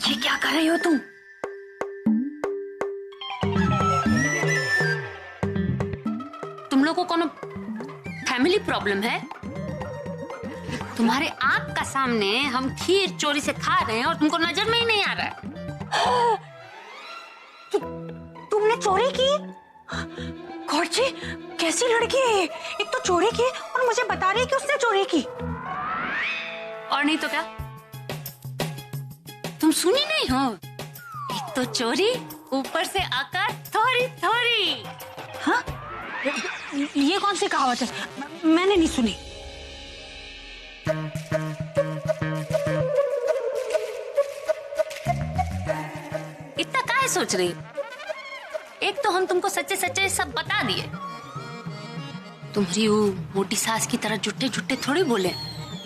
ये क्या कर रही हो तुम? तुम लोगों को कौन फैमिली प्रॉब्लम है? तुम्हारे आंख का सामने हम खीर चोरी से खा रहे हैं और तुमको नजर में ही नहीं आ रहा है। तुमने चोरी की? गौर जी, कैसी लड़की है? एक तो चोरी की और मुझे बता रही है कि उसने चोरी की। और नहीं तो क्या, तुम सुनी नहीं हो? एक तो चोरी, ऊपर से आकर थोड़ी थोड़ी। हाँ? ये कौन सी कहावत है? मैंने नहीं सुनी। इतना काहे सोच रही? एक तो हम तुमको सच्चे सच्चे सब बता दिए। तुम्हारी वो मोटी सास की तरह झूठे झूठे थोड़ी बोले।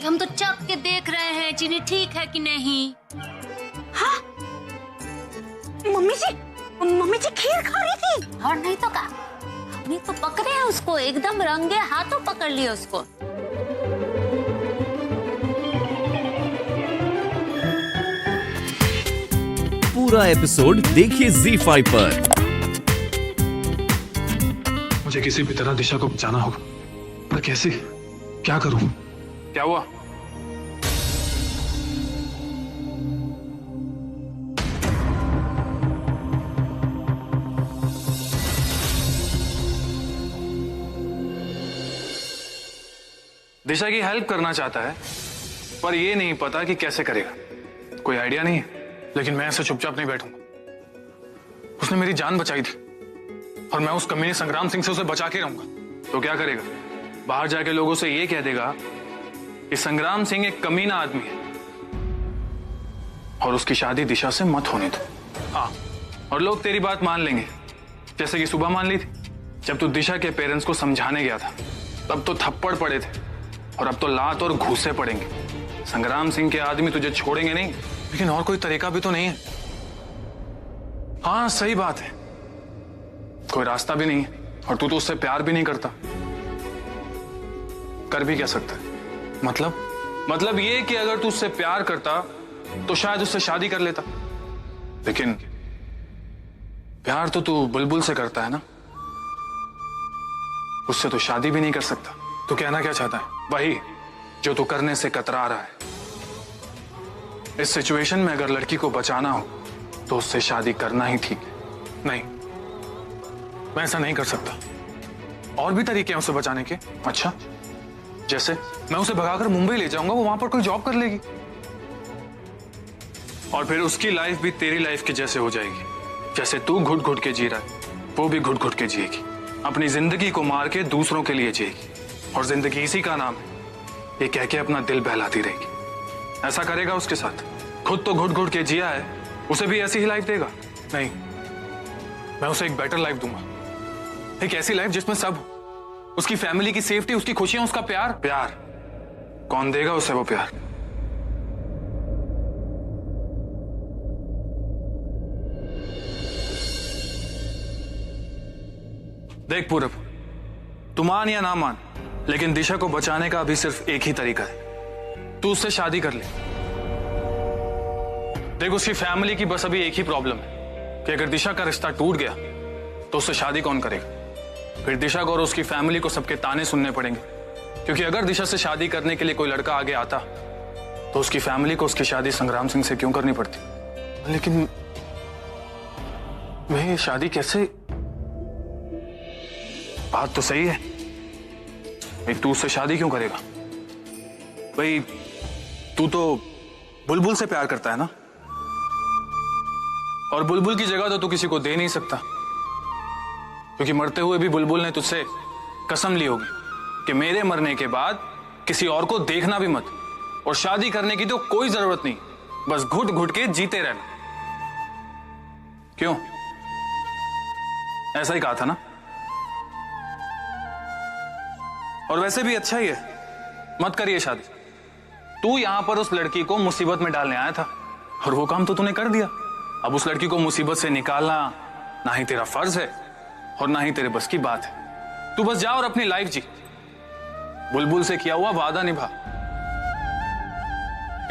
हम तो चख के देख रहे हैं चीनी ठीक है कि नहीं। हाँ? मम्मी जी खीर खा रही थी। और नहीं तो क्या, हमने तो पकड़े हैं उसको, एकदम रंगे हाथों पकड़ लिए उसको। पूरा एपिसोड देखिए ZEE5 पर। मुझे किसी भी तरह दिशा को बचाना होगा, पर कैसे, क्या करूं? क्या हुआ? दिशा की हेल्प करना चाहता है, पर ये नहीं पता कि कैसे करेगा। कोई आइडिया नहीं है, लेकिन मैं ऐसे चुपचाप नहीं बैठूंगा। उसने मेरी जान बचाई थी और मैं उस कमीने संग्राम सिंह से उसे बचा के रहूंगा। तो क्या करेगा? बाहर जाके लोगों से ये कह देगा कि संग्राम सिंह एक कमीना आदमी है और उसकी शादी दिशा से मत होने दो। हाँ, और लोग तेरी बात मान लेंगे, जैसे कि सुबह मान ली थी जब तू दिशा के पेरेंट्स को समझाने गया था। तब तो थप्पड़ पड़े थे और अब तो लात और घूसे पड़ेंगे। संग्राम सिंह के आदमी तुझे छोड़ेंगे नहीं, लेकिन और कोई तरीका भी तो नहीं है। हाँ सही बात है, कोई रास्ता भी नहीं है और तू तो उससे प्यार भी नहीं करता। कर भी क्या सकता है? मतलब ये कि अगर तू उससे प्यार करता तो शायद उससे शादी कर लेता, लेकिन प्यार तो तू बुलबुल से करता है ना, उससे तो शादी भी नहीं कर सकता। तू कहना क्या चाहता है? वही जो तू करने से कतरा रहा है। इस सिचुएशन में अगर लड़की को बचाना हो तो उससे शादी करना ही ठीक है। नहीं, मैं ऐसा नहीं कर सकता। और भी तरीके हैं उसे बचाने के। अच्छा, जैसे मैं उसे भगाकर मुंबई ले जाऊंगा, वो वहां पर कोई जॉब कर लेगी और फिर उसकी लाइफ भी तेरी लाइफ के जैसे हो जाएगी। जैसे तू घुट घुट के जी रहा है, वो भी घुट घुट के जिएगी। अपनी जिंदगी को मार के दूसरों के लिए जिएगी और जिंदगी इसी का नाम है, ये कह के अपना दिल बहलाती रहेगी। ऐसा करेगा उसके साथ? खुद तो घुट घुट के जिया है, उसे भी ऐसी ही लाइफ देगा? नहीं, मैं उसे एक बेटर लाइफ दूंगा। एक ऐसी लाइफ जिसमें सब हो, उसकी फैमिली की सेफ्टी, उसकी खुशियां, उसका प्यार। प्यार कौन देगा उसे वो प्यार? देख पूरब, तू मान या ना मान, लेकिन दिशा को बचाने का अभी सिर्फ एक ही तरीका है। तू उससे शादी कर ले। देख, उसकी फैमिली की बस अभी एक ही प्रॉब्लम है कि अगर दिशा का रिश्ता टूट गया तो उससे शादी कौन करेगा? फिर दिशा को और उसकी फैमिली को सबके ताने सुनने पड़ेंगे, क्योंकि अगर दिशा से शादी करने के लिए कोई लड़का आगे आता तो उसकी फैमिली को उसकी शादी संग्राम सिंह से क्यों करनी पड़ती? लेकिन मैं ये शादी कैसे? बात तो सही है भाई, तू उससे शादी क्यों करेगा? भाई तू तो बुलबुल से प्यार करता है ना, और बुलबुल की जगह तो तू किसी को दे नहीं सकता, क्योंकि मरते हुए भी बुलबुल ने तुझसे कसम ली होगी कि मेरे मरने के बाद किसी और को देखना भी मत, और शादी करने की तो कोई जरूरत नहीं, बस घुट घुट के जीते रहना। क्यों? ऐसा ही कहा था ना? और वैसे भी अच्छा ही है, मत करिए शादी। तू यहां पर उस लड़की को मुसीबत में डालने आया था और वो काम तो तूने कर दिया। अब उस लड़की को मुसीबत से निकालना ना ही तेरा फर्ज है और ना ही तेरे बस की बात है। तू बस जा और अपनी लाइफ जी। बुलबुल से किया हुआ वादा निभा।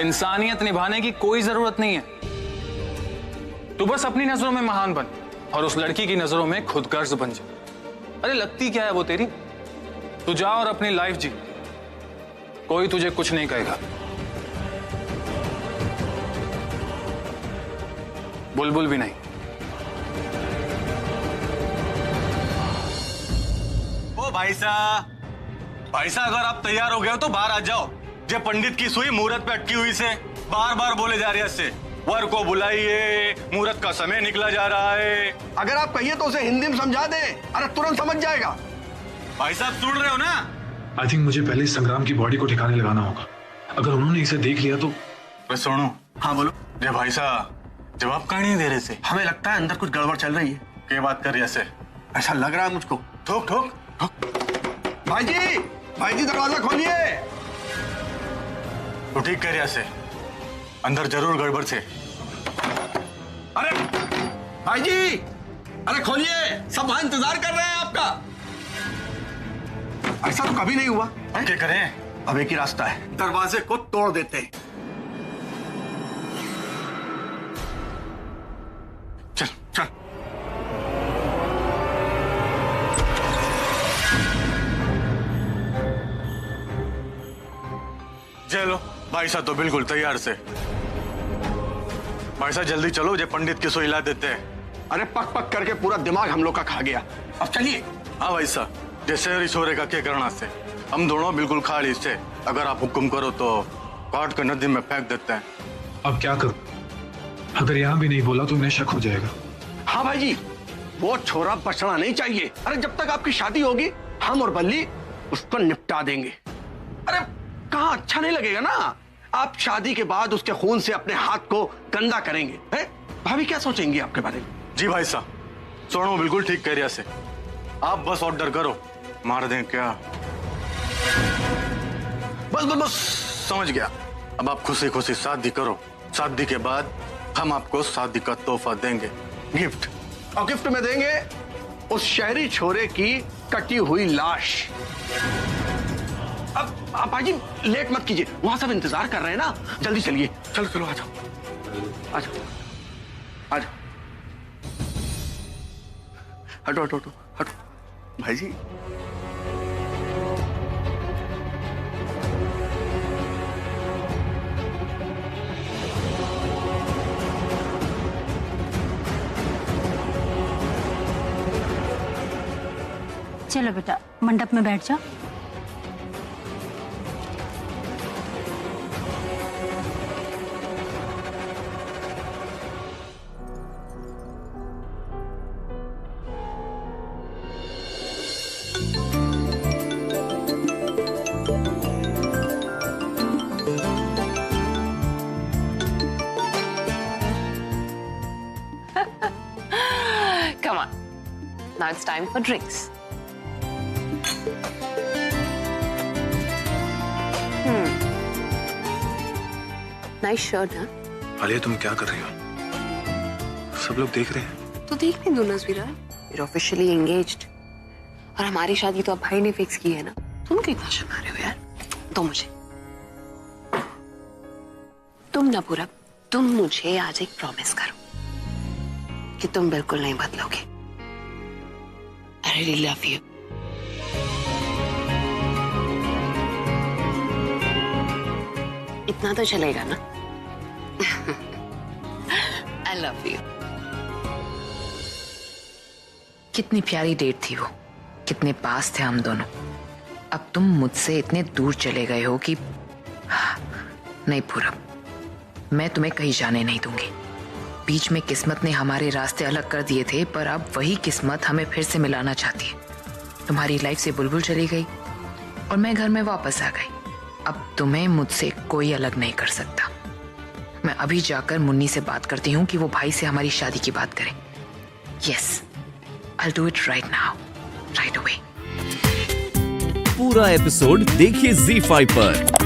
इंसानियत निभाने की कोई जरूरत नहीं है। तू बस अपनी नजरों में महान बन और उस लड़की की नजरों में खुदगर्ज बन जा। अरे लगती क्या है वो तेरी? तू जा और अपनी लाइफ जी, कोई तुझे कुछ नहीं कहेगा। बुलबुल भी नहीं। ओ भाई साहब अगर आप तैयार हो गए हो तो बाहर आ जाओ। जे पंडित की सुई मुहूर्त पे अटकी हुई से बार बार बोले जा रहे हैं से वर को बुलाइए, मुहूर्त का समय निकला जा रहा है। अगर आप कहिए तो उसे हिंदी में समझा दे, अरे तुरंत समझ जाएगा। भाई साहब सुन रहे हो ना? आई थिंक मुझे पहले संग्राम की बॉडी को ठिकाने लगाना होगा। अगर उन्होंने इसे देख लिया तो। सुनो। हाँ बोलो। जे भाई साहब जवाब कहाँ नहीं दे रहे से? हमें लगता है अंदर कुछ गड़बड़ चल रही है। क्या बात कर रही है से? ऐसा लग रहा है मुझको। ठोक ठोक ठोक। भाई जी दरवाजा खोलिए। तो ठीक कह रही है से, अंदर जरूर गड़बड़ से। अरे भाई जी, अरे खोलिए, सब वहां इंतजार कर रहे हैं आपका। ऐसा तो कभी नहीं हुआ। क्या करें? अब एक ही रास्ता है, दरवाजे को तोड़ देते हैं। चल चल। चलो भाई साहब तो बिल्कुल तैयार से। भाई साहब जल्दी चलो, जे पंडित की सुई ला देते हैं। अरे पक पक करके पूरा दिमाग हम लोग का खा गया। अब चलिए। हाँ भाई साहब, जैसे हरी छोरे का क्या करना से, हम दोनों बिल्कुल खाली से। अगर आप हुक्म करो तो काट कर नदी में फेंक देते हैं। अब क्या करूं? अगर यहाँ भी नहीं बोला तो उन्हें शक हो जाएगा। हाँ भाई जी, वो छोरा बचना नहीं चाहिए। अरे जब तक आपकी शादी होगी हम और बल्ली उसको निपटा देंगे। अरे कहाँ अच्छा नहीं लगेगा ना। आप शादी के बाद उसके खून से अपने हाथ को गंदा करेंगे। है? भाभी क्या सोचेंगी आपके बारे में? जी भाई साहब, सोनू बिल्कुल ठीक कह रहा से। आप बस ऑर्डर करो, मार दें क्या? बस बस बस समझ गया। अब आप खुशी खुशी शादी करो। शादी के बाद हम आपको शादी का तोहफा देंगे, गिफ्ट। और गिफ्ट में देंगे उस शहरी छोरे की कटी हुई लाश। अब आप भाई जी लेट मत कीजिए, वहां सब इंतजार कर रहे हैं ना। जल्दी चलिए। चलो चलो आ जाओ आ जाओ आ जाओ। हटो हटो हटो हटो भाई जी। चलो बेटा मंडप में बैठ जाओ। Come on. Now it's time for drinks. Nice shirt, huh? Alia तुम क्या कर रही हो? सब लोग देख रहे हैं। तो देखने दो नजवीरा, you're officially engaged. और हमारी शादी तो अब भाई ने फिक्स की है ना। तुम क्यों इतना शर्मा रहे हो यार? तो मुझे तुम ना पूरा, तुम मुझे आज एक प्रॉमिस करो कि तुम बिल्कुल नहीं बदलोगे। I really love you. इतना तो चलेगा ना? I love you. कितनी प्यारी डेट थी वो, कितने पास थे हम दोनों। अब तुम मुझसे इतने दूर चले गए हो कि नहीं पूरब, मैं तुम्हें कहीं जाने नहीं दूंगी। बीच में किस्मत ने हमारे रास्ते अलग कर दिए थे, पर अब वही किस्मत हमें फिर से मिलाना चाहती है। तुम्हारी लाइफ से बुलबुल चली गई और मैं घर में वापस आ गई। अब तुम्हें मुझसे कोई अलग नहीं कर सकता। मैं अभी जाकर मुन्नी से बात करती हूँ कि वो भाई से हमारी शादी की बात करें। Yes, I'll do it right now, right away. पूरा एपिसोड देखिए ZEE5 पर।